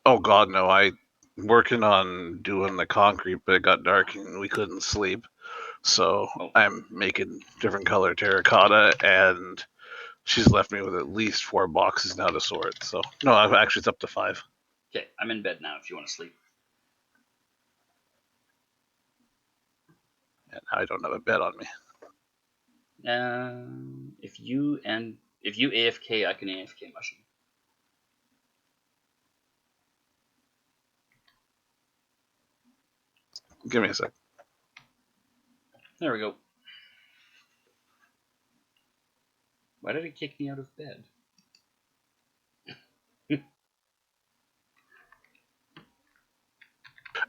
Oh God, no! Working on doing the concrete, but it got dark and we couldn't sleep. So I'm making different color terracotta, and she's left me with at least 4 boxes now to sort. So no, actually it's up to 5. Okay, I'm in bed now if you want to sleep. And I don't have a bed on me. If you AFK, I can AFK mushroom. Give me a sec. There we go. Why did it kick me out of bed?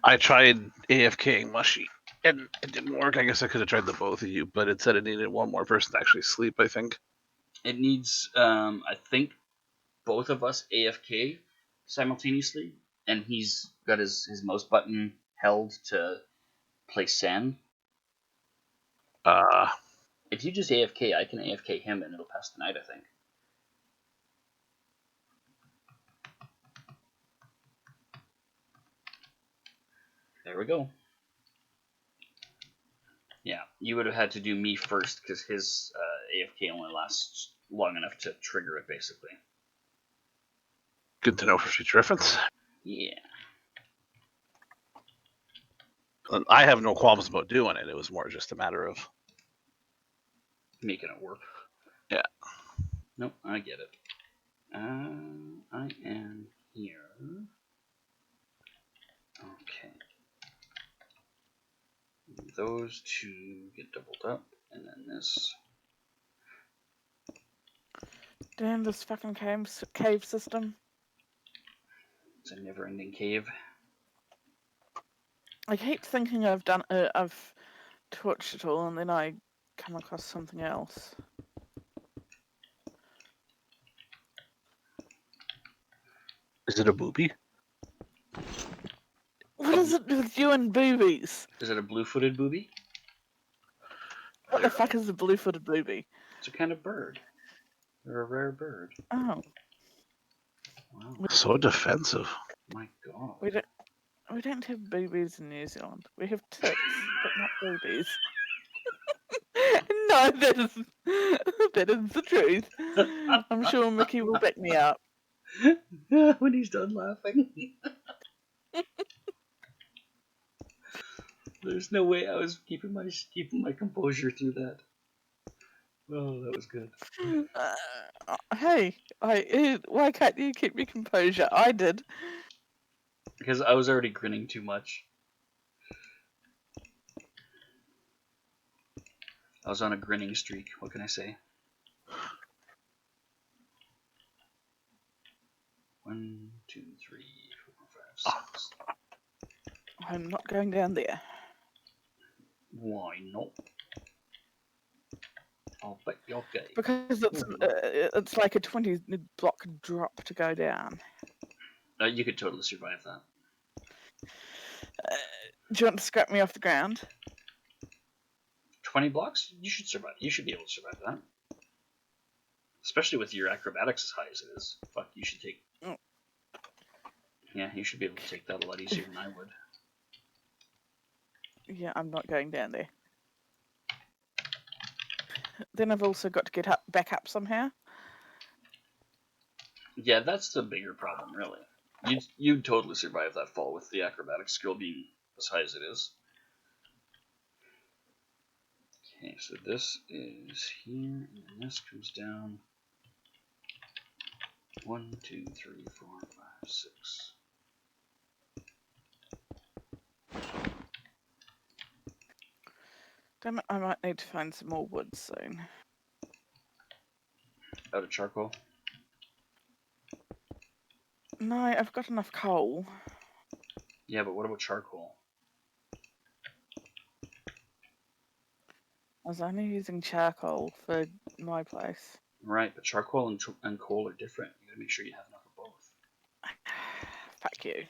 I tried AFKing Mushy, and it didn't work. I guess I could have tried the both of you, but it said it needed one more person to actually sleep, I think. It needs, I think, both of us AFK simultaneously, and he's got his mouse button held to play sand. If you just AFK, I can AFK him, and it'll pass the night, I think. There we go. Yeah, you would have had to do me first, because his AFK only lasts long enough to trigger it, basically. Good to know for future reference. Yeah. I have no qualms about doing it. It was more just a matter of making it work. Yeah. Nope, I get it. I am here. Okay. Those two get doubled up, and then this. Damn this fucking cave system. It's a never-ending cave. I keep thinking I've torched it all, and then I come across something else. Is it a booby? What is it with you and boobies? Is it a blue-footed booby? What the fuck is a blue-footed booby? It's a kind of bird. They're a rare bird. Oh. Wow. So defensive. My God. We don't have boobies in New Zealand. We have tits, but not boobies. No, that is the truth. I'm sure Mickey will back me up. When he's done laughing. There's no way I was keeping my composure through that. Oh, that was good. Hey, why can't you keep your composure? I did. Because I was already grinning too much. I was on a grinning streak. What can I say? 1, 2, 3, 4, 5, 6. I'm not going down there. Why not? I'll bet you're gay. Because it's like a 20 block drop to go down. You could totally survive that. Do you want to scrap me off the ground? 20 blocks? You should survive. You should be able to survive that. Especially with your acrobatics as high as it is. Fuck, you should take... Oh. Yeah, you should be able to take that a lot easier than I would. Yeah, I'm not going down there. Then I've also got to get back up somehow. Yeah, that's the bigger problem, really. You'd totally survive that fall with the acrobatics skill being as high as it is. Okay, so this is here, and then this comes down. 1, 2, 3, 4, 5, 6. Damn it, I might need to find some more wood soon. Out of charcoal? No, I've got enough coal. Yeah, but what about charcoal? I was only using charcoal for my place. Right, but charcoal and coal are different. You gotta make sure you have enough of both. Fuck you.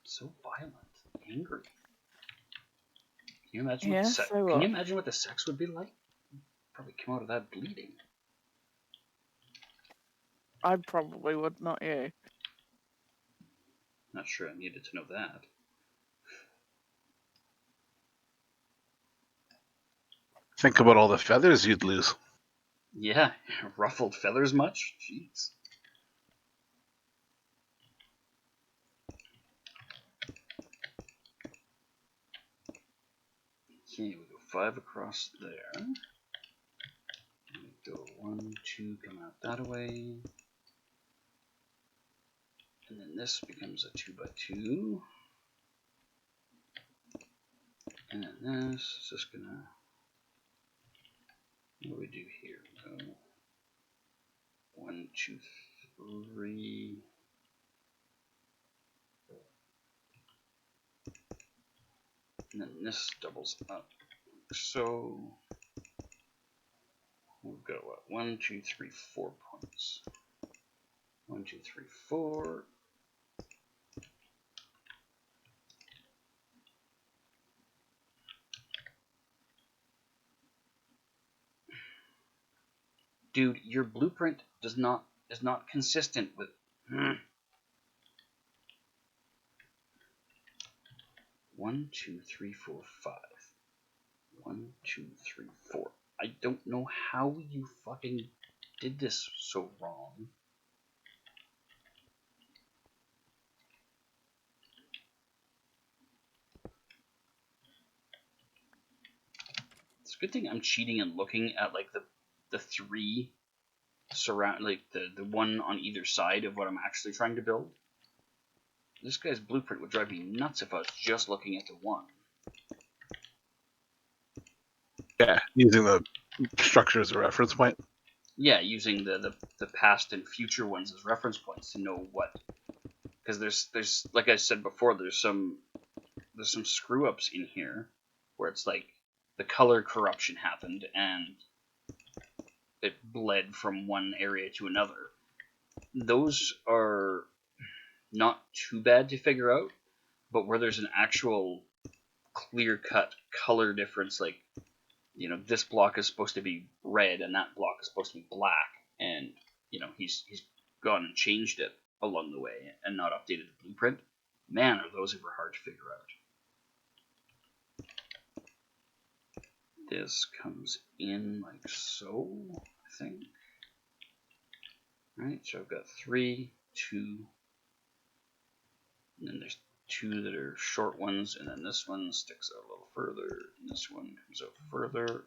So violent, angry. Can you imagine? Yeah, Can you imagine what the sex would be like? Probably come out of that bleeding. I probably would, not you. Not sure I needed to know that. Think about all the feathers you'd lose. Yeah, ruffled feathers much? Jeez. Okay, we go 5 across there. We go 1, 2, come out that way. And then this becomes a 2 by 2. And then this is just gonna. What do we do here? We go 1, 2, 3. And then this doubles up. So we've got what? 1, 2, 3, 4 points. 1, 2, 3, 4. Dude, your blueprint is not consistent with. 1, 2, 3, 4, 5. 1, 2, 3, 4. I don't know how you fucking did this so wrong. It's a good thing I'm cheating and looking at like the 3 surround, like the one on either side of what I'm actually trying to build. This guy's blueprint would drive me nuts if I was just looking at the 1. Yeah, using the structure as a reference point. Yeah, using the past and future ones as reference points to know what. Because there's like I said before, there's some screw ups in here where it's like the color corruption happened and it bled from one area to another. Those are not too bad to figure out, but where there's an actual clear cut color difference, like, you know, this block is supposed to be red and that block is supposed to be black, and, you know, he's gone and changed it along the way and not updated the blueprint. Man, are those ever hard to figure out. This comes in like so, I think. Right, so I've got 3, 2, and then there's 2 that are short ones, and then this one sticks out a little further, and this one comes out further.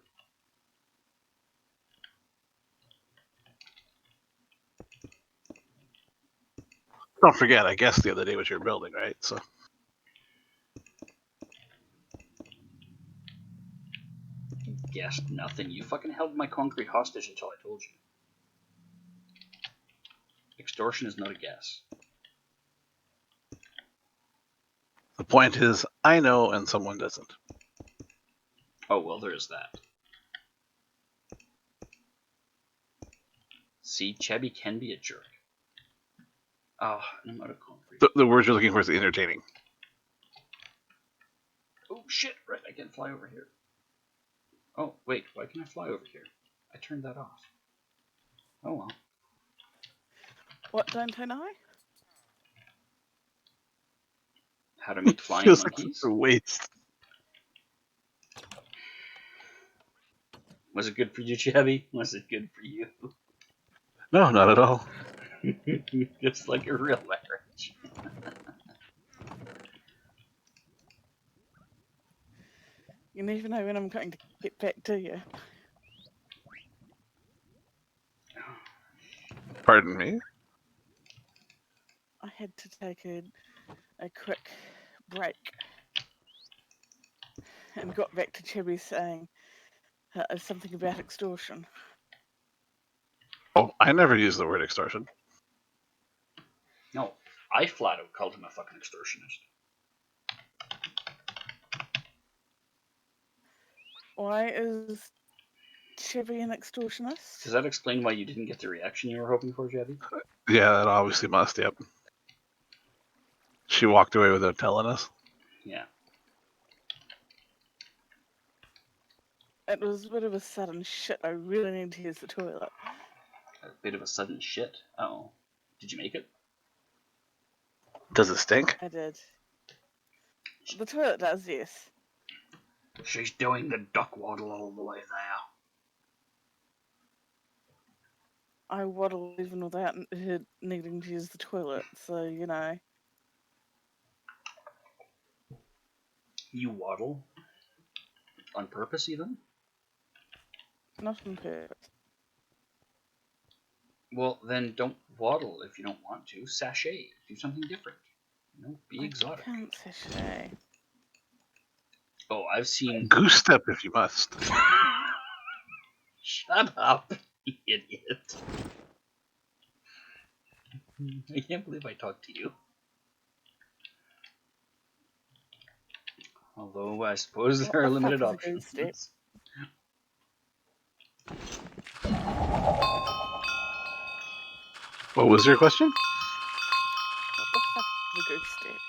Don't forget, I guessed the other day what you were building, right? So Guessed nothing. You fucking held my concrete hostage until I told you. Extortion is not a guess. the point is, I know and someone doesn't. Oh, well, there is that. See, Chubby can be a jerk. Oh, and I'm out of concrete. The word you're looking for is entertaining. Oh, shit, right, I can't fly over here. Oh, wait, why can I fly over here? I turned that off. Oh, well. What don't I know? How to make flying Feels monkeys? like a waste. Was it good for you, Chubby? Was it good for you? No, not at all. Just like a real marriage. You never know when I'm going to get back to you. Pardon me? I had to take a quick break and got back to Chibby saying something about extortion. Oh, I never use the word extortion. No, I flat out called him a fucking extortionist. Why is Chibby an extortionist? Does that explain why you didn't get the reaction you were hoping for, Chubby? Yeah, that obviously must, yep. She walked away without telling us. Yeah. It was a bit of a sudden shit. I really need to use the toilet. A bit of a sudden shit. Uh-oh. Did you make it? Does it stink? I did. The toilet does, yes. She's doing the duck waddle all the way there. I waddle even without her needing to use the toilet, so, you know. You waddle? On purpose, even? Not on purpose. Well, then don't waddle if you don't want to. Sashay. Do something different. You know, be exotic. I can't sashay. Oh, I've seen... Goose step if you must. Shut up, you idiot. I can't believe I talked to you. Although, I suppose What there are the limited fuck is a goose step? options. What was your question? What the fuck is a goose step?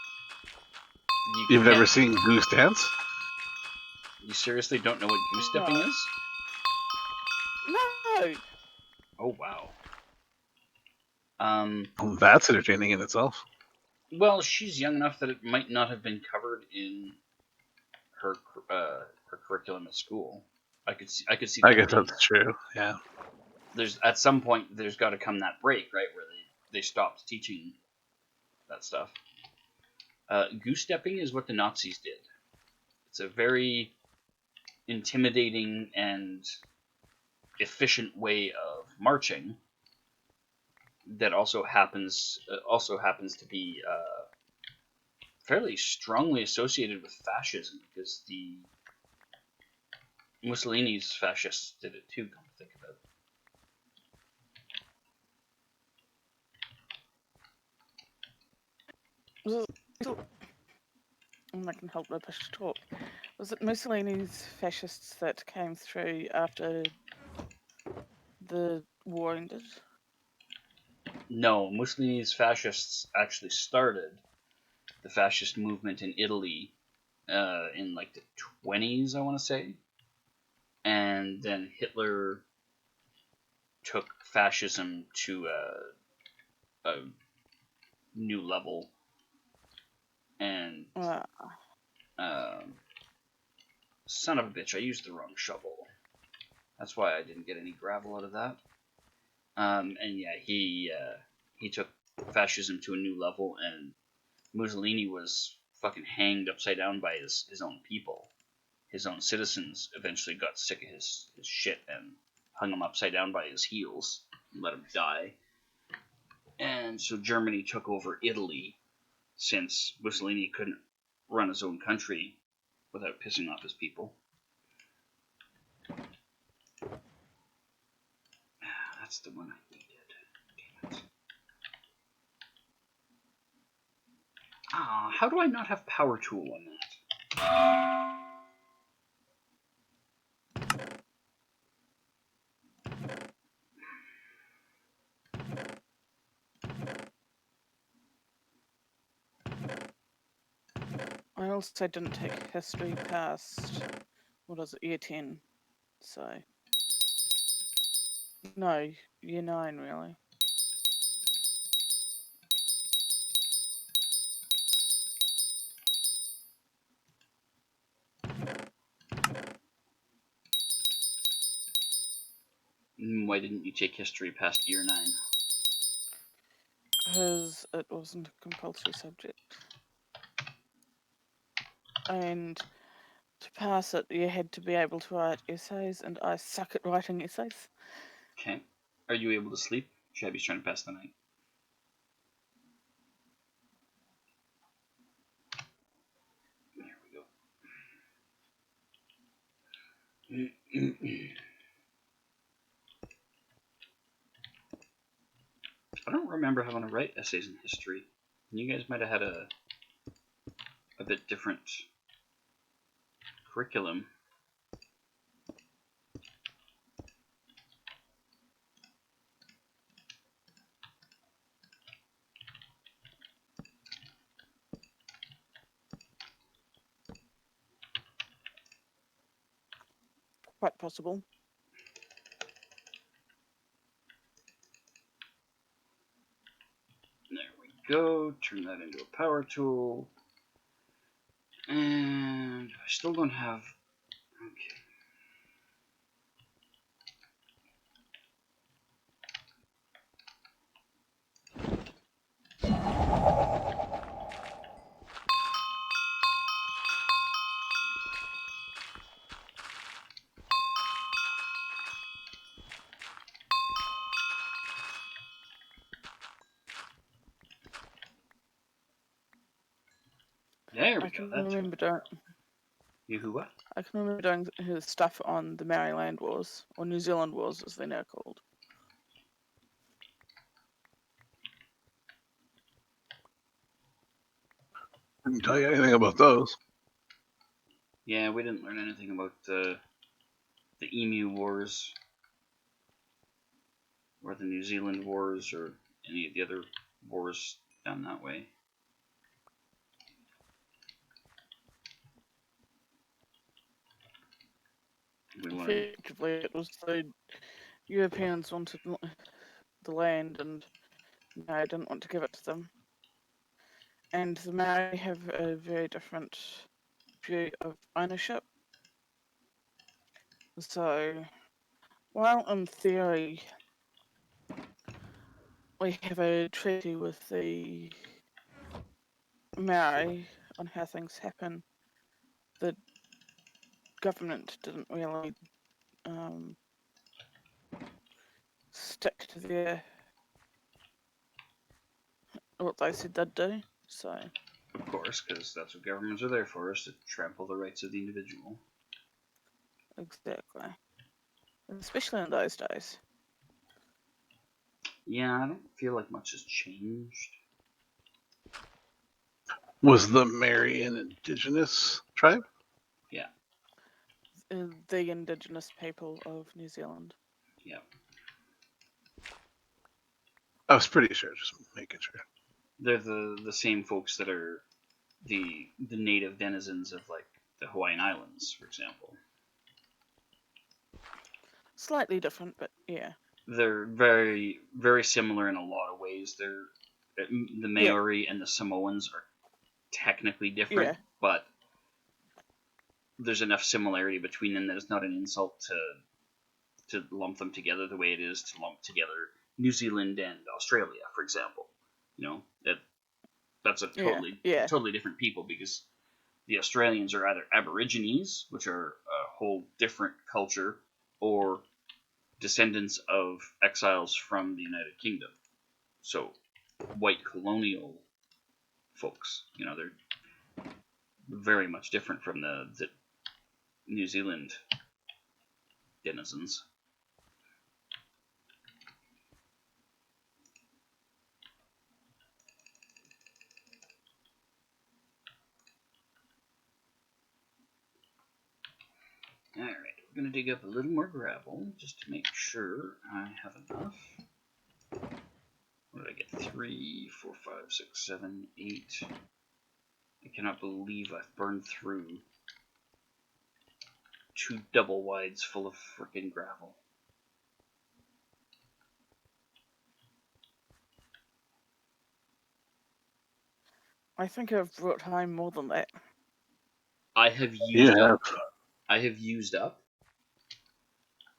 You've never can't- seen Goose dance? You seriously don't know what goose stepping No. is? No! Oh, wow. Well, that's entertaining in itself. Well, she's young enough that it might not have been covered in her curriculum at school. I could see. I guess that's true. Yeah. There's at some point there's got to come that break, right, where they stopped teaching that stuff. Goose stepping is what the Nazis did. It's a very intimidating and efficient way of marching that also happens to be fairly strongly associated with fascism, because the Mussolini's fascists did it too. Come to think of it. Was it, I can help the push to talk. Was it Mussolini's fascists that came through after the war ended? No, Mussolini's fascists actually started the fascist movement in Italy in like the 20s, I want to say. And then Hitler took fascism to a new level. And son of a bitch, I used the wrong shovel. That's why I didn't get any gravel out of that. And yeah, he took fascism to a new level, and Mussolini was fucking hanged upside down by his own people. His own citizens eventually got sick of his shit and hung him upside down by his heels and let him die. And so Germany took over Italy, since Mussolini couldn't run his own country without pissing off his people. That's the one I needed. Damn it. How do I not have power tool on that? I also didn't take history past, what is it, year 10, so... No, year 9 really. Why didn't you take history past year 9? Because it wasn't a compulsory subject. And to pass it, you had to be able to write essays, and I suck at writing essays. Okay. Are you able to sleep? Shabby's trying to pass the night. There we go. I don't remember having to write essays in history. You guys might have had a bit different curriculum. Quite possible. There we go. Turn that into a power tool. And I still don't have... Okay. There we I go. can That's remember doing. You who what? I can remember doing his stuff on the Maryland Wars, or New Zealand Wars, as they're now called. Didn't tell you anything about those. Yeah, we didn't learn anything about the Emu Wars, or the New Zealand Wars, or any of the other wars down that way. We learned. Effectively, it was the Europeans wanted the land, and Maori didn't want to give it to them. And the Maori have a very different view of ownership. So, while in theory we have a treaty with the Maori on how things happen, the government didn't really stick to what they said they'd do. So, Of course, because that's what governments are there for, is to trample the rights of the individual. exactly. Especially in those days. Yeah, I don't feel like much has changed. Was the Mary an indigenous tribe? Yeah. The indigenous people of New Zealand. Yeah. I was pretty sure, just making sure. They're the same folks that are the native denizens of like the Hawaiian Islands, for example. Slightly different, but yeah. They're very, very similar in a lot of ways. They're the Maori and the Samoans are technically different, but there's enough similarity between them that it's not an insult to lump them together the way it is to lump together New Zealand and Australia, for example. You know, that's a totally different people, because the Australians are either Aborigines, which are a whole different culture, or descendants of exiles from the United Kingdom. So, white colonial folks. You know, they're very much different from the New Zealand denizens. Alright, we're going to dig up a little more gravel just to make sure I have enough. What did I get? 3, 4, 5, 6, 7, 8. I cannot believe I've burned through 2 double wides full of frickin' gravel. I think I've brought home more than that. I have used up. I have used up.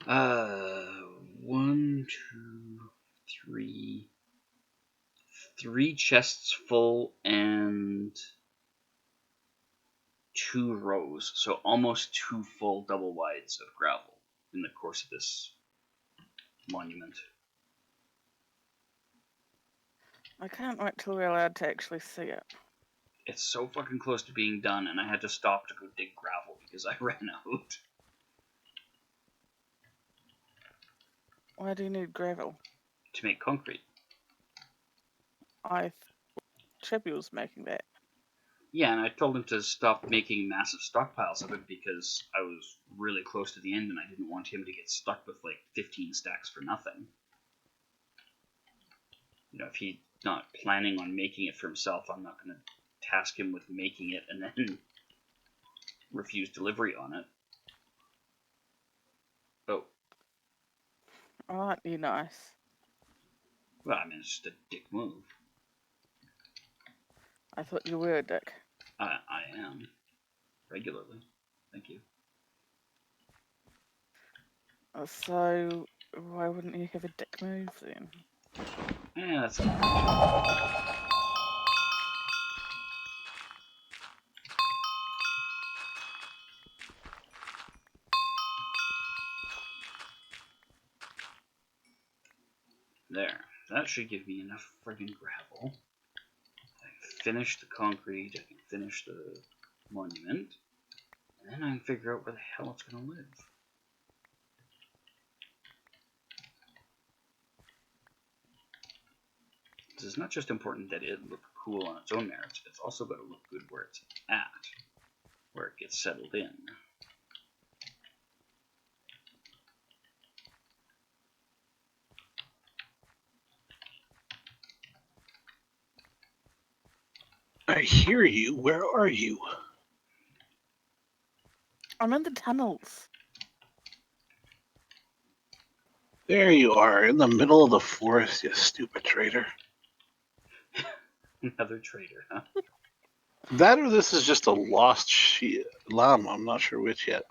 1, 2, 3. 3 chests full and 2 rows, so almost 2 full double wides of gravel in the course of this monument. I can't wait till we're allowed to actually see it. It's so fucking close to being done, and I had to stop to go dig gravel because I ran out. Why do you need gravel? To make concrete. Chibbles making that. Yeah, and I told him to stop making massive stockpiles of it because I was really close to the end and I didn't want him to get stuck with like 15 stacks for nothing. You know, if he's not planning on making it for himself, I'm not going to task him with making it and then refuse delivery on it. Oh. Aren't you nice? Well, I mean, it's just a dick move. I thought you were a dick. I am. Regularly. Thank you. So, why wouldn't you have a dick move then? Yeah, that's not There. That should give me enough friggin' gravel. I can finish the concrete, I can finish the monument, and then I can figure out where the hell it's gonna live. It's not just important that it look cool on its own merits, it's also got to look good where it's at, where it gets settled in. I hear you. Where are you? I'm in the tunnels. There you are, in the middle of the forest, you stupid traitor. Another traitor, huh? That or this is just a lost llama. I'm not sure which yet.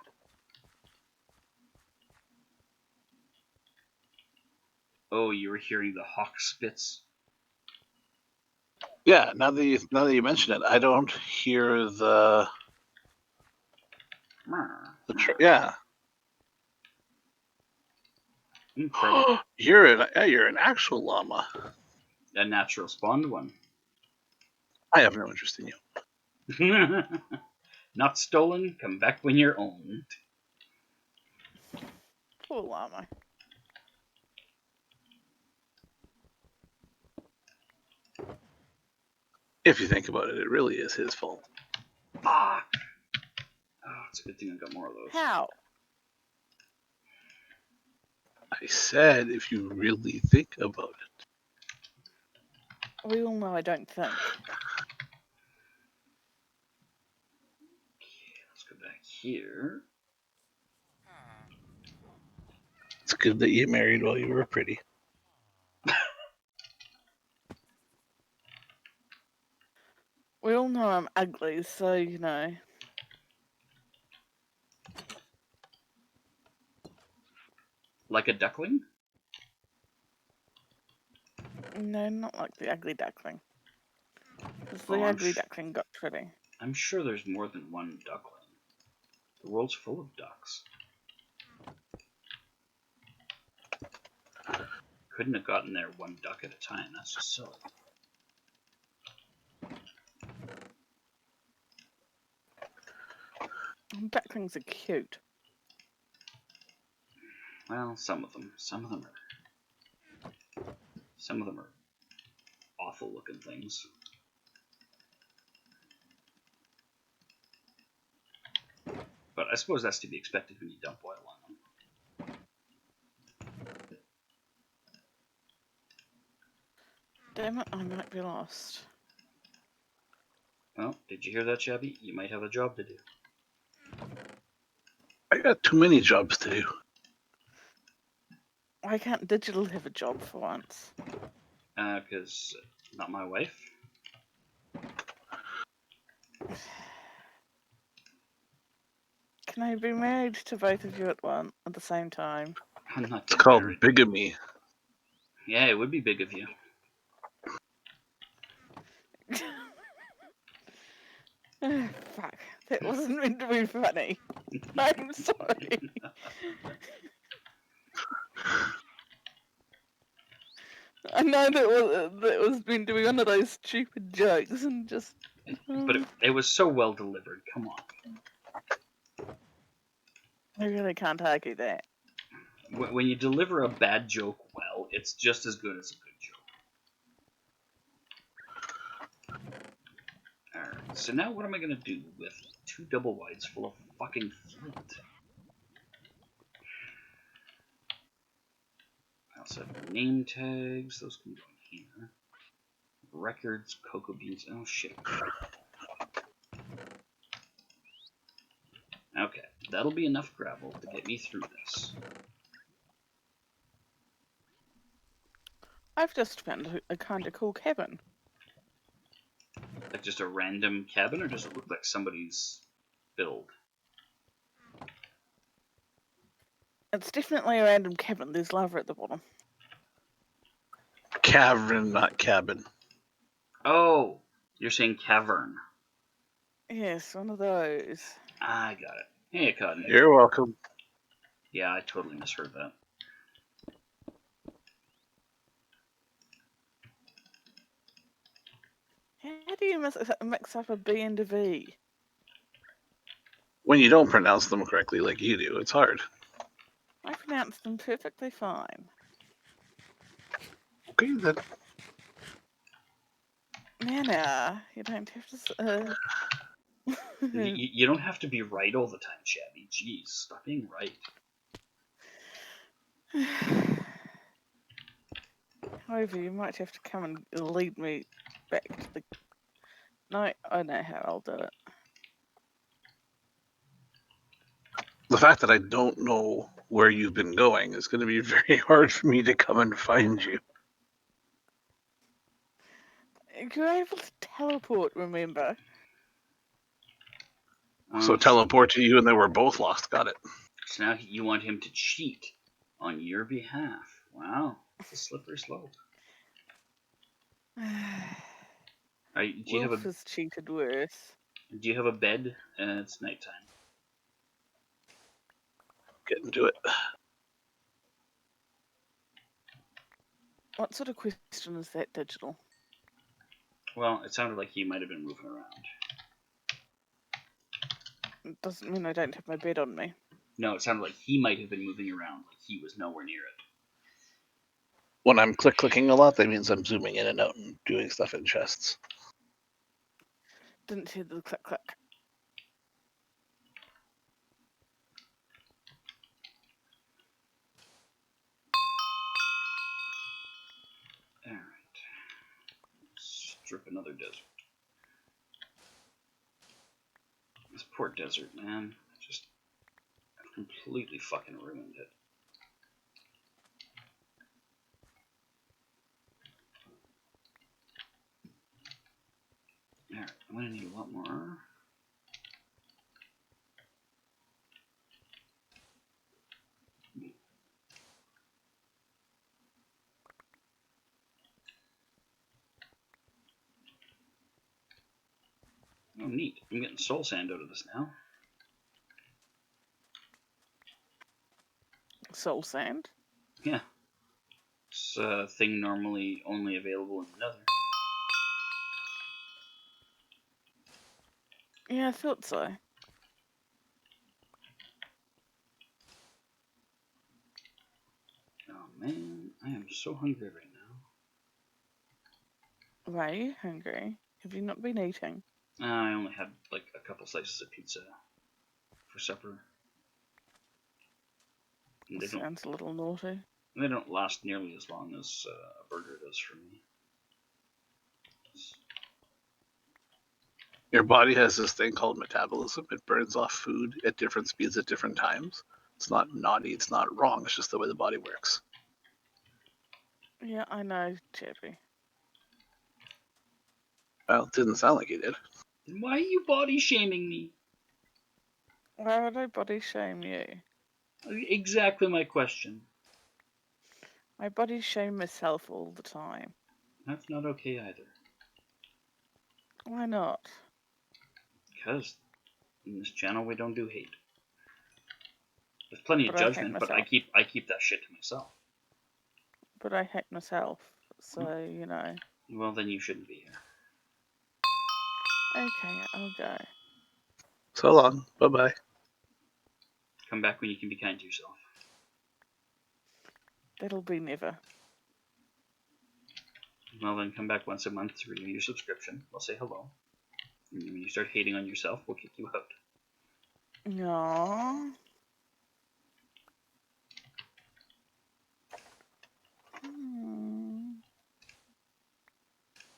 Oh, you were hearing the hawk spits? Yeah, now that you mention it, I don't hear the yeah. Incredible. You're an actual llama. A natural spawned one. I have no interest in you. Not stolen, come back when you're owned. Poor llama. If you think about it, it really is his fault. Fuck! Oh, it's a good thing I got more of those. How? I said, if you really think about it. We all know I don't think. Okay, let's go back here. It's good that you married while you were pretty. We all know I'm ugly, so, you know. Like a duckling? No, not like the ugly duckling. Because the Oh, ugly duckling got pretty. I'm sure there's more than one duckling. The world's full of ducks. Couldn't have gotten there one duck at a time. That's just silly. Ducklings are cute. Well, some of them. Some of them are awful looking things. But I suppose that's to be expected when you dump oil on them. Damn it, I might be lost. Well, did you hear that, Shabby? You might have a job to do. I got too many jobs to do. Why can't Digital have a job for once? Because not my wife. Can I be married to both of you at the same time? I'm not It's getting called married. bigamy. Yeah, it would be big of you. Fuck, that wasn't meant to be funny. I'm sorry. I know that was meant to be one of those stupid jokes and just. But it was so well delivered. Come on. I really can't argue that. When you deliver a bad joke well, it's just as good as a good joke. Alright, so now what am I going to do with 2 double wides full of fucking flint? I also have name tags. Those can go in here. Records, cocoa beans. Oh, shit. Okay, that'll be enough gravel to get me through this. I've just found a kind of cool cabin. Like just a random cabin, or does it look like somebody's build? It's definitely a random cabin. There's lava at the bottom. Cavern, not cabin. Oh, you're saying cavern. Yes, one of those. I got it. Hey, Cotton. You're welcome. Yeah, I totally misheard that. How do you mix up a B and a V? When you don't pronounce them correctly like you do, it's hard. I pronounce them perfectly fine. Okay, then. Nah, you don't have to. You don't have to be right all the time, Shabby. Jeez, stop being right. However, you might have to come and lead me back to the. No, I know how I'll do it. The fact that I don't know where you've been going is going to be very hard for me to come and find you. You're able to teleport, remember? So teleport to you and then we're both lost. Got it. So now you want him to cheat on your behalf. Wow, it's a slippery slope. Wolf has cheated worse. Do you have a bed? It's nighttime. Get into it. What sort of question is that, Digital? Well, it sounded like he might have been moving around. It doesn't mean I don't have my bed on me. No, it sounded like he might have been moving around, like he was nowhere near it. When I'm clicking a lot, that means I'm zooming in and out and doing stuff in chests. Didn't hear the click click. Alright. Strip another desert. This poor desert, man. Just completely fucking ruined it. Alright, I'm gonna need a lot more. Oh, neat. I'm getting soul sand out of this now. Soul sand? Yeah. It's a thing normally only available in the Nether. Yeah, I thought so. Oh man, I am so hungry right now. Why are you hungry? Have you not been eating? I only had like a couple slices of pizza for supper. And Sounds a little naughty. they don't last nearly as long as a burger does for me. Your body has this thing called metabolism. It burns off food at different speeds at different times. It's not naughty, it's not wrong, it's just the way the body works. Yeah, I know, Chappy. Well, it didn't sound like you did. Then why are you body shaming me? Why would I body shame you? Exactly my question. I body shame myself all the time. That's not okay either. Why not? Because in this channel we don't do hate. There's plenty of But I hate judgment, but myself. I keep that shit to myself. But I hate myself, so you know. Well, then you shouldn't be here. Okay, I'll go. So long. Bye bye. Come back when you can be kind to yourself. That'll be never. Well, then come back once a month to renew your subscription. We'll say hello. And when you start hating on yourself, we'll kick you out. No.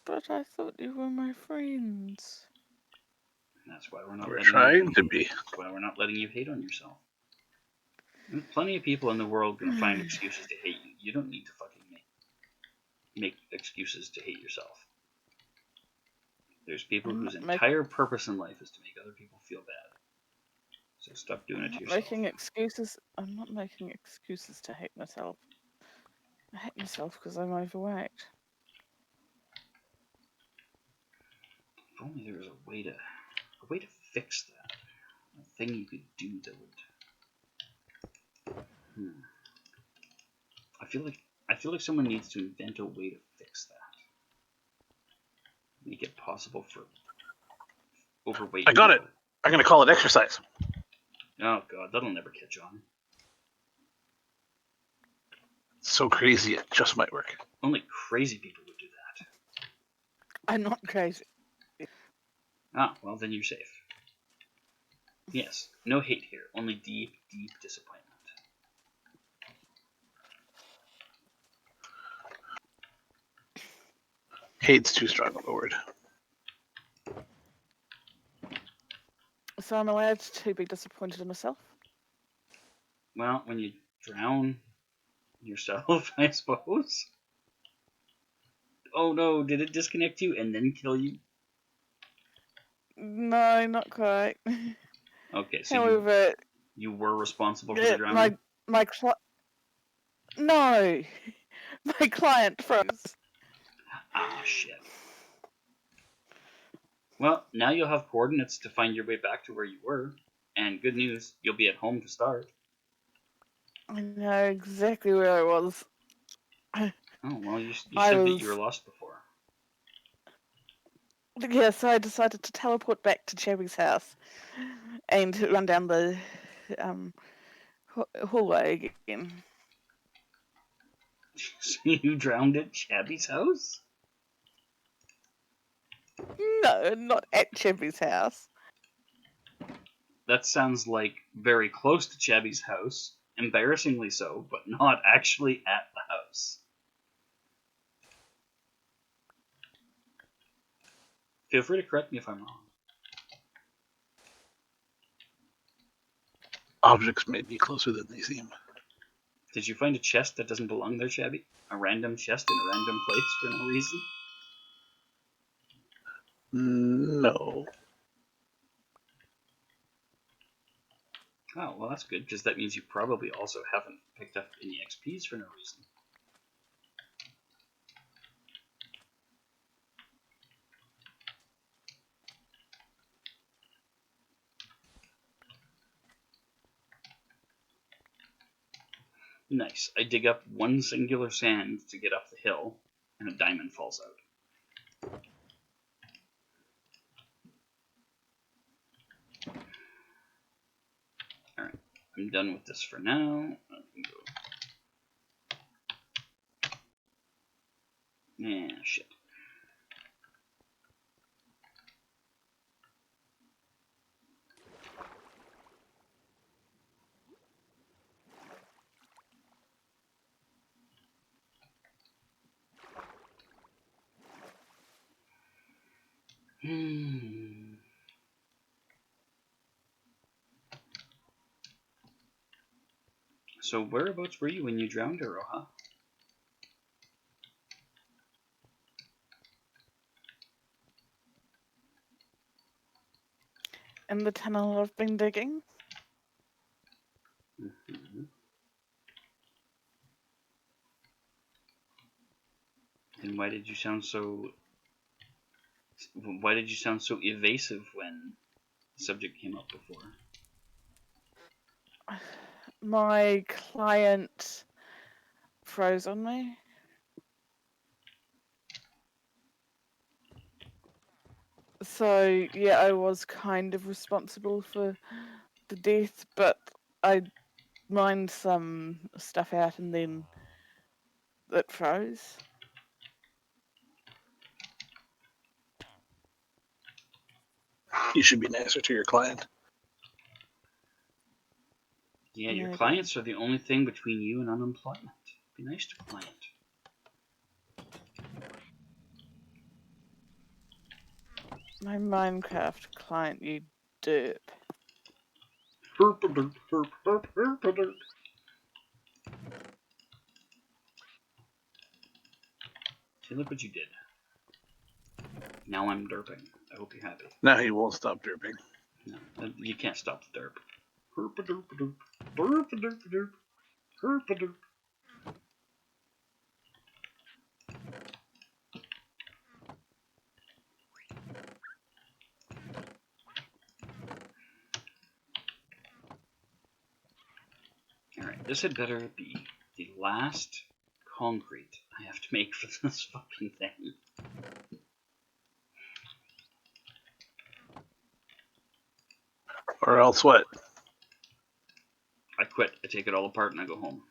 But I thought you were my friends. And that's why we're not We're letting trying you, to be. That's why we're not letting you hate on yourself. There's plenty of people in the world gonna find excuses to hate you. You don't need to fucking make excuses to hate yourself. There's people I'm whose not entire purpose in life is to make other people feel bad. So stop doing it to yourself. making excuses. I'm not making excuses to hate myself. I hate myself because I'm overweight. If only there was a way to fix that. A thing you could do that would. I feel like someone needs to invent a way to fix that. Make it possible for overweight I got people. it. I'm gonna call it exercise. Oh god, that'll never catch on. It's so crazy, it just might work. Only crazy people would do that. I'm not crazy. Ah, well then you're safe. Yes, no hate here, only deep, deep disappointment. Hate's too strong of a word. So I'm allowed to be disappointed in myself. Well, when you drown yourself, I suppose. Oh no, did it disconnect you and then kill you? No, not quite. Okay, so However, you were responsible for the drowning? No, my client froze. Ah, shit. Well, now you'll have coordinates to find your way back to where you were. And good news, you'll be at home to start. I know exactly where I was. Oh, well, you I said that you were was. lost before. Yeah, so I decided to teleport back to Chibbles' house and run down the hallway again. So you drowned at Shabby's house? No, not at Chibbles' house. That sounds like very close to Shabby's house. Embarrassingly so, but not actually at the house. Feel free to correct me if I'm wrong. Objects may be closer than they seem. Did you find a chest that doesn't belong there, Shabby? A random chest in a random place for no reason? No. Oh, well, that's good, because that means you probably also haven't picked up any XPs for no reason. Nice. I dig up one singular sand to get up the hill, and a diamond falls out. Alright, I'm done with this for now. I can go. Yeah, shit. So whereabouts were you when you drowned, Aroha? In the tunnel I've been digging. Mm-hmm. And why did you sound so evasive when the subject came up before? My client froze on me. So, yeah, I was kind of responsible for the death, but I mined some stuff out and then it froze. You should be nicer to your client. Yeah, your Maybe. clients are the only thing between you and unemployment. Be nice to client. My Minecraft client, you derp. Herp a derp, herp, herp, herp a derp. See, look what you did. Now I'm derping. I hope you're happy. Now he won't stop derping. No, you can't stop the derp. Herpa-derp-a-derp. Derp-a-derp-a-derp. Herpa-derp. Alright, this had better be the last concrete I have to make for this fucking thing. Or else what? I quit. I take it all apart and I go home.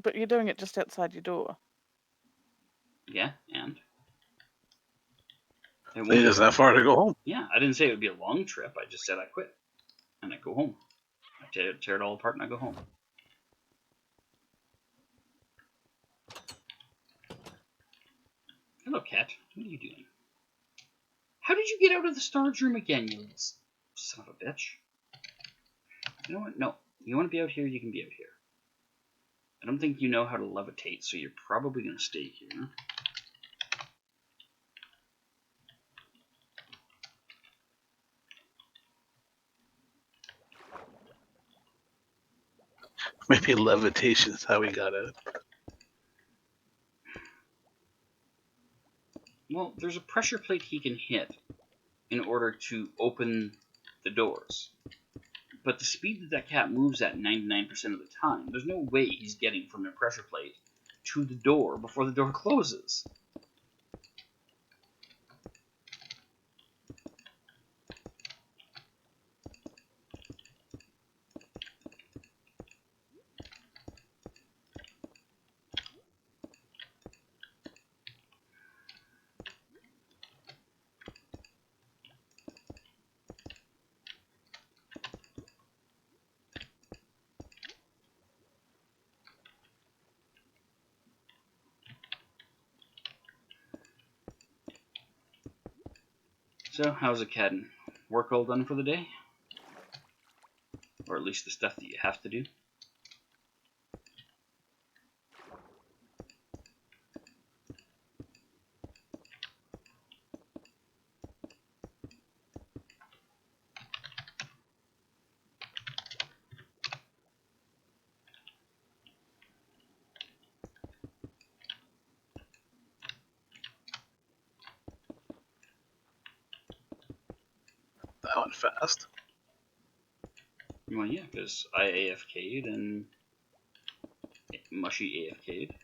But you're doing it just outside your door. Yeah, and? It It isn't that far to go home. Yeah, I didn't say it would be a long trip. I just said I quit. And I go home. I tear it all apart and I go home. Hello, cat. What are you doing? How did you get out of the storage room again, you son of a bitch? You know what? No. You want to be out here, you can be out here. I don't think you know how to levitate, so you're probably going to stay here. Maybe levitation is how he got out. Well, there's a pressure plate he can hit in order to open the doors. But the speed that cat moves at 99% of the time, there's no way he's getting from the pressure plate to the door before the door closes. So, how's it, Cadden? Work all done for the day? Or at least the stuff that you have to do? That went fast. Well, yeah, because I AFK'd and Mushy AFK'd.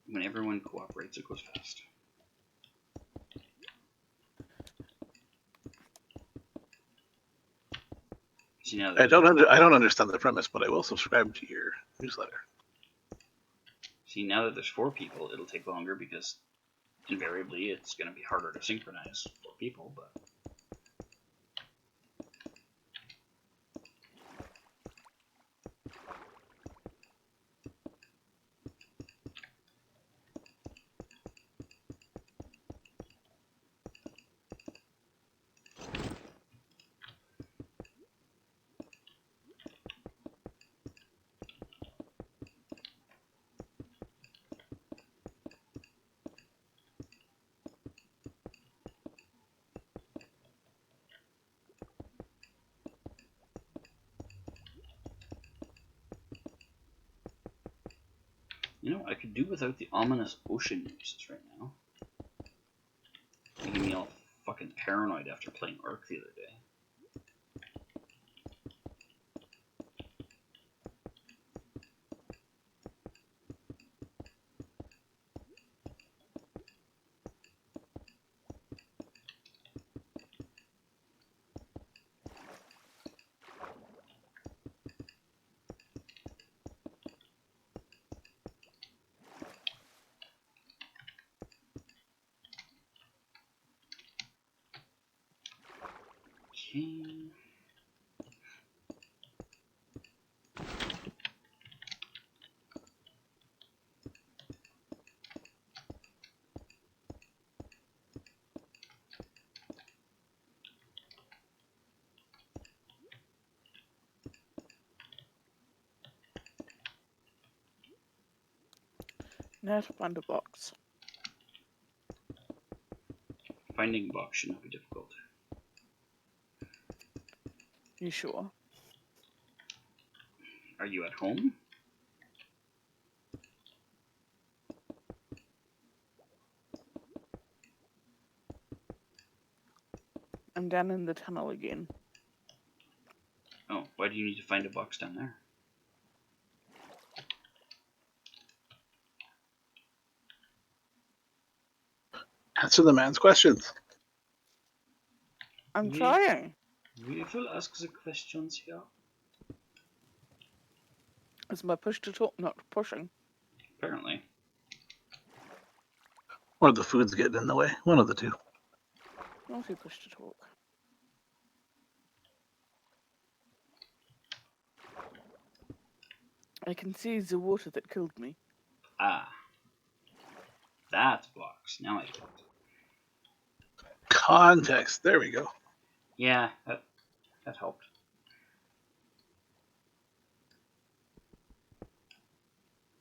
When everyone cooperates, it goes fast. See, now I don't understand the premise, but I will subscribe to your newsletter. See, now that there's 4 people, it'll take longer because invariably it's going to be harder to synchronize 4 people, but... You know, I could do without the ominous ocean noises right now. Making me all fucking paranoid after playing Ark the other day. Okay. Now to find a box. Finding a box should not be difficult. You sure? Are you at home? I'm down in the tunnel again. Oh, why do you need to find a box down there? Answer the man's questions. I'm We- trying. We will ask the questions here. It's my push to talk, not pushing. Apparently. Or the food's getting in the way. One of the two. Naughty push to talk. I can see the water that killed me. Ah. That box. Now I get it. Context. There we go. Yeah, that helped.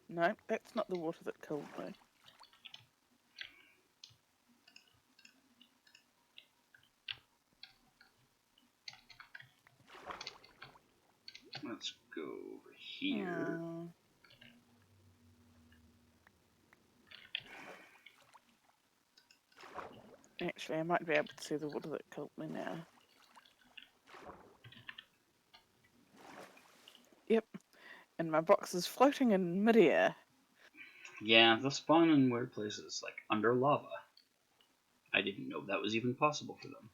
No, that's not the water that killed me. Let's go over here. Actually, I might be able to see the water that killed me now. Yep. And my box is floating in midair. Yeah, they'll spawn in weird places, like under lava. I didn't know that was even possible for them.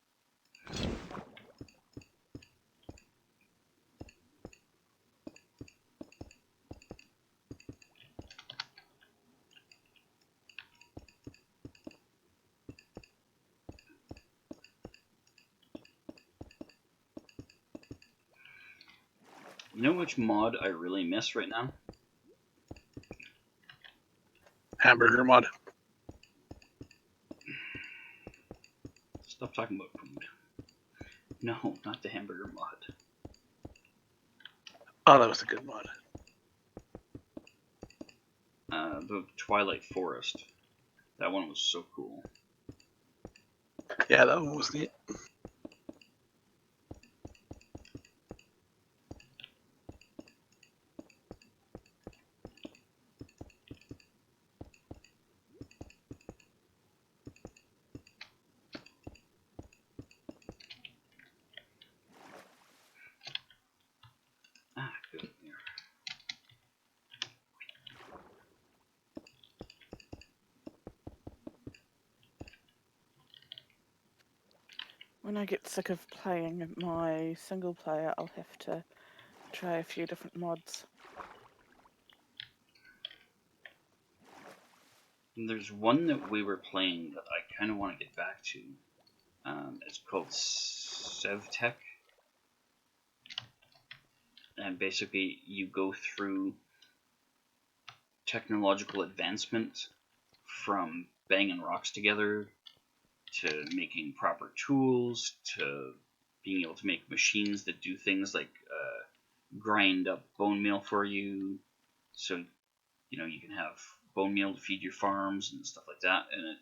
You know which mod I really miss right now? Hamburger mod. Stop talking about food. No, not the hamburger mod. Oh, that was a good mod. The Twilight Forest. That one was so cool. Yeah, that one was neat. Ah, good. Here. When I get sick of playing my single player, I'll have to try a few different mods. And there's one that we were playing that I kind of want to get back to. It's called SevTech. And basically, you go through technological advancement from banging rocks together to making proper tools to being able to make machines that do things like grind up bone meal for you, so you know you can have bone meal to feed your farms and stuff like that. And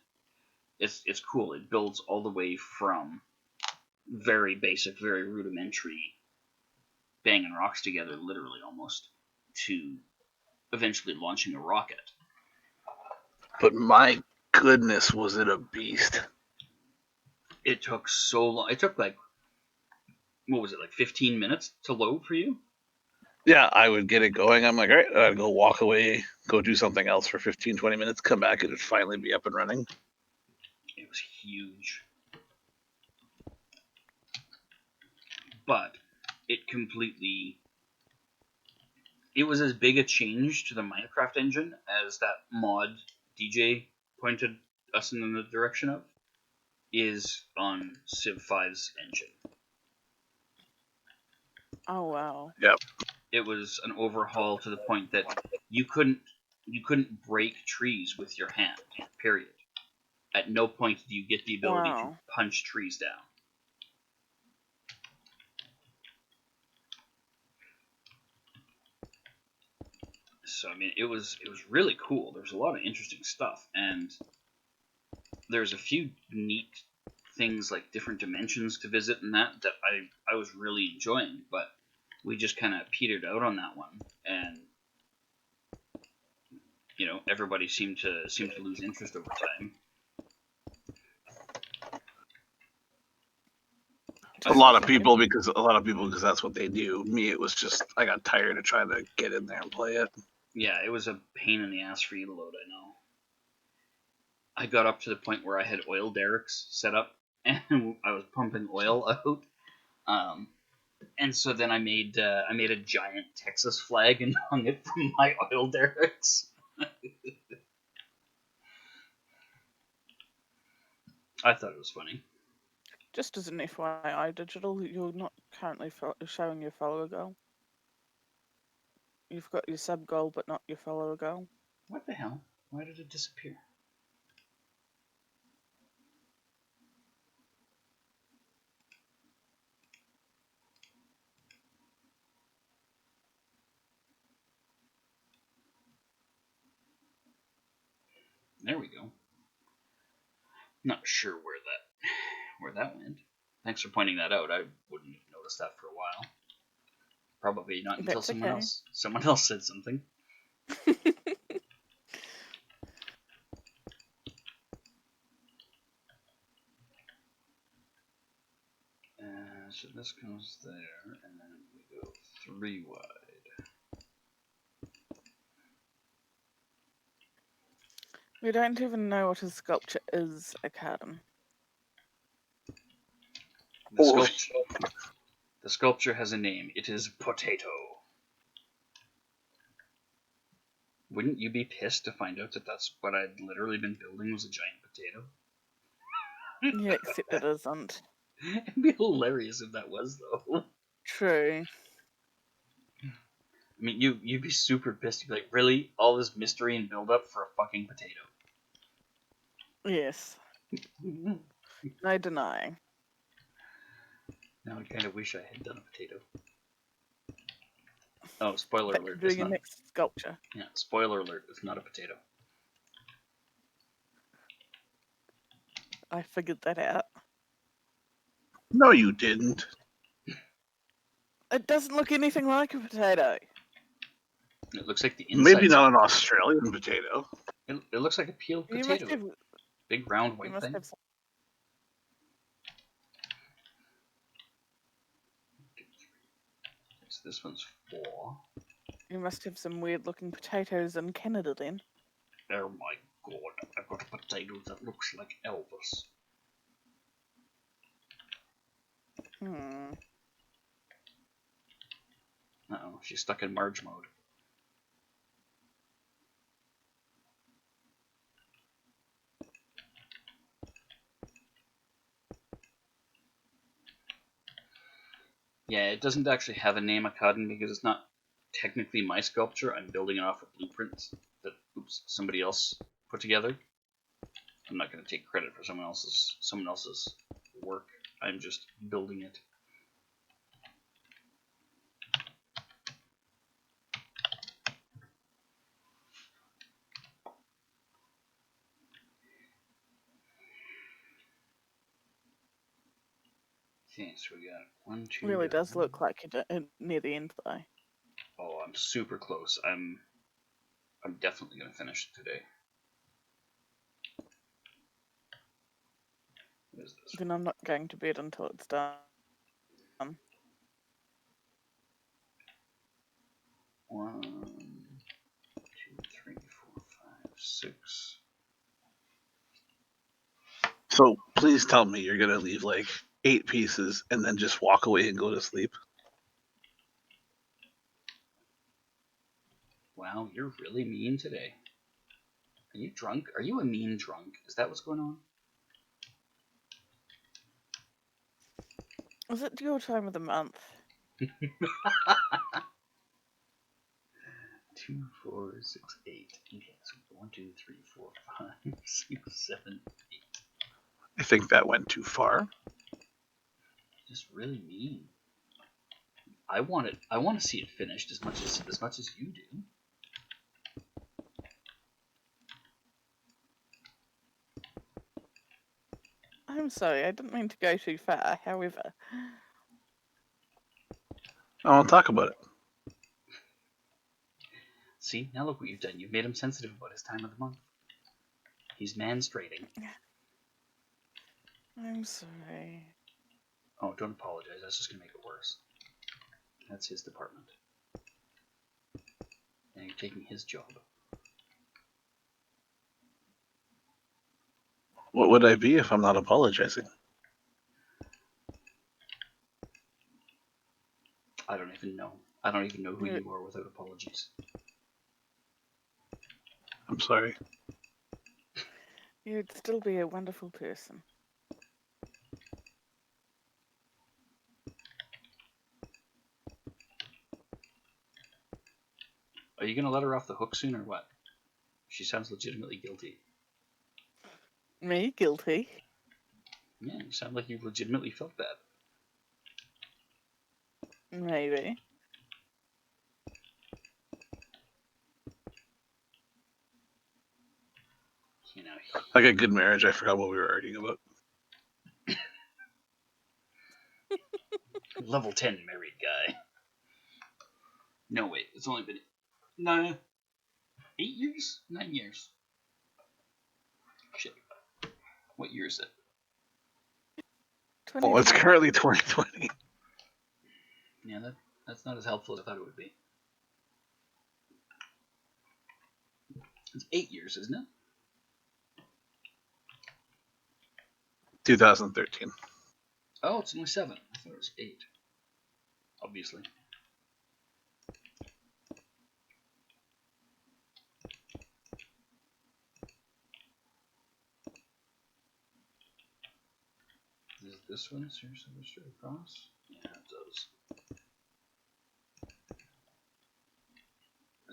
it's cool. It builds all the way from very basic, very rudimentary banging rocks together, literally almost, to eventually launching a rocket. But my goodness, was it a beast. It took so long. It took like, what was it, like 15 minutes to load for you? Yeah, I would get it going. I'm like, all right, I'd go walk away, go do something else for 15, 20 minutes, come back, and it'd finally be up and running. It was huge. But it completely... It was as big a change to the Minecraft engine as that mod DJ pointed us in the direction of is on Civ 5's engine. Oh wow. Yep. It was an overhaul to the point that you couldn't break trees with your hand. Period. At no point do you get the ability to punch trees down. So I mean, it was really cool. There was a lot of interesting stuff, and there's a few neat things like different dimensions to visit and that I was really enjoying, but we just kind of petered out on that one, and everybody seemed to lose interest over time. A lot of people because that's what they do. Me, it was just I got tired of trying to get in there and play it. Yeah, it was a pain in the ass for you to load. I know. I got up to the point where I had oil derricks set up, and I was pumping oil out. And so then I made a giant Texas flag and hung it from my oil derricks. I thought it was funny. Just as an FYI, Digital, you're not currently showing your follower goal. You've got your sub goal, but not your follower goal. What the hell? Why did it disappear? There we go. Not sure where that went. Thanks for pointing that out. I wouldn't have noticed that for a while. Probably not until someone else said something. So this goes there, and then we go 3 wide. We don't even know what a sculpture is, Akaden. The sculpture has a name. It is Potato. Wouldn't you be pissed to find out that that's what I'd literally been building was a giant potato? Yeah, except it isn't. It'd be hilarious if that was, though. True. I mean, you'd be super pissed. You'd be like, really? All this mystery and build-up for a fucking potato? Yes. No denying. Now I kind of wish I had done a potato. Oh, spoiler That alert. could be your next sculpture. Yeah, spoiler alert. It's not a potato. I figured that out. No, you didn't. It doesn't look anything like a potato. It looks like the inside. Maybe not an Australian potato. It looks like a peeled potato. Big round white thing. So this one's 4. You must have some weird looking potatoes in Canada then. Oh my god, I've got a potato that looks like Elvis. Uh-oh, she's stuck in Marge mode. Yeah, it doesn't actually have a name, Akaden, because it's not technically my sculpture. I'm building it off of blueprints that somebody else put together. I'm not going to take credit for someone else's work. I'm just building it. Okay, so we got 1, 2. It really does look like it near the end though. Oh, I'm super close. I'm definitely going to finish it today. What is this? Then I'm not going to bed until it's done. 1, 2, 3, 4, 5, 6. So please tell me you're gonna leave like 8 pieces and then just walk away and go to sleep. Wow, you're really mean today. Are you drunk? Are you a mean drunk? Is that what's going on? Is it your time of the month? 2, 4, 6, 8. Okay, so 1, 2, 3, 4, 5, 6, 7, 8. I think that went too far. Just really mean. I want to see it finished as much as you do. I'm sorry, I didn't mean to go too far. However, I won't talk about it. See, now look what you've done. You've made him sensitive about his time of the month. He's manspreading. I'm sorry. Oh, don't apologize. That's just going to make it worse. That's his department. And you're taking his job. What would I be if I'm not apologizing? I don't even know. I don't even know who You're- you are without apologies. I'm sorry. You'd still be a wonderful person. Are you going to let her off the hook soon or what? She sounds legitimately guilty. Me? Guilty? Yeah, you sound like you legitimately felt that. Maybe. You know, Like a good marriage, I forgot what we were arguing about. level 10 married guy. No, wait, it's only been 8 years? 9 years. Shit. What year is it? Oh, it's 2020. currently 2020. Yeah, that's not as helpful as I thought it would be. It's 8 years, isn't it? 2013. Oh, it's only 7. I thought it was 8. Obviously. Does this one seriously go straight across? Yeah, it does.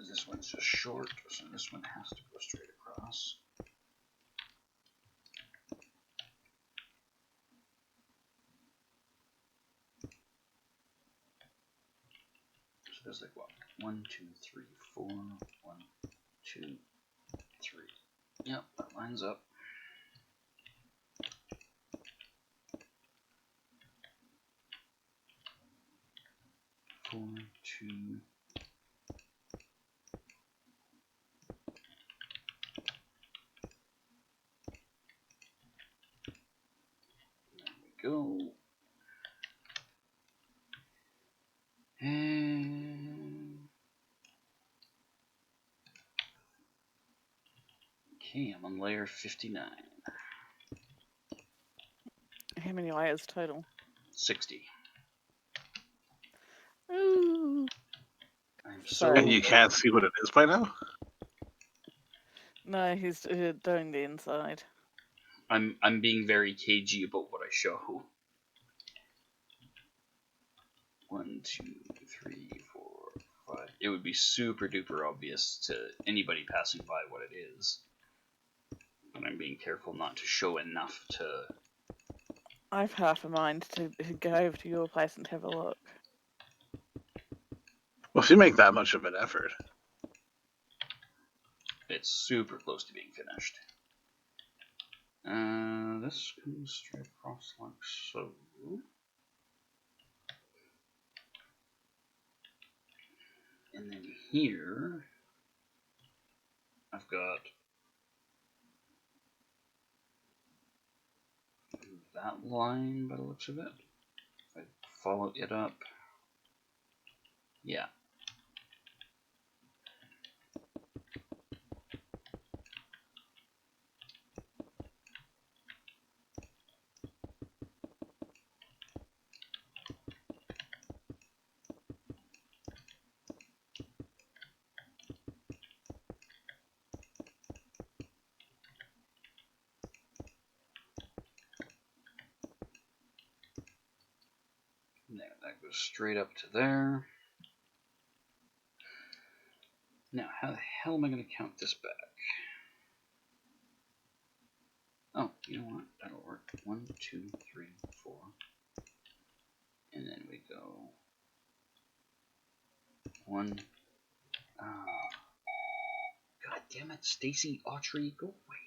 This one's just short, so this one has to go straight across. So there's like what? 1, 2, 3, 4. 1, 2, 3. Yep, that lines up. Four, 2. There we go. And okay, I'm on layer 59. How many layers total? 60. Ooh. I'm so Sorry. And you can't see what it is by now? No, he's doing the inside. I'm being very cagey about what I show. 1, 2, 3, 4, 5. It would be super duper obvious to anybody passing by what it is. But I'm being careful not to show enough to. I've half a mind to go over to your place and have a look. Well, if you make that much of an effort. It's super close to being finished. This comes straight across like so. And then here, I've got that line by the looks of it. If I follow it up, yeah. There, that goes straight up to there. Now, how the hell am I going to count this back? Oh, you know what? That'll work. 1, 2, 3, 4. And then we go 1. God damn it, Stacy Autry, go away.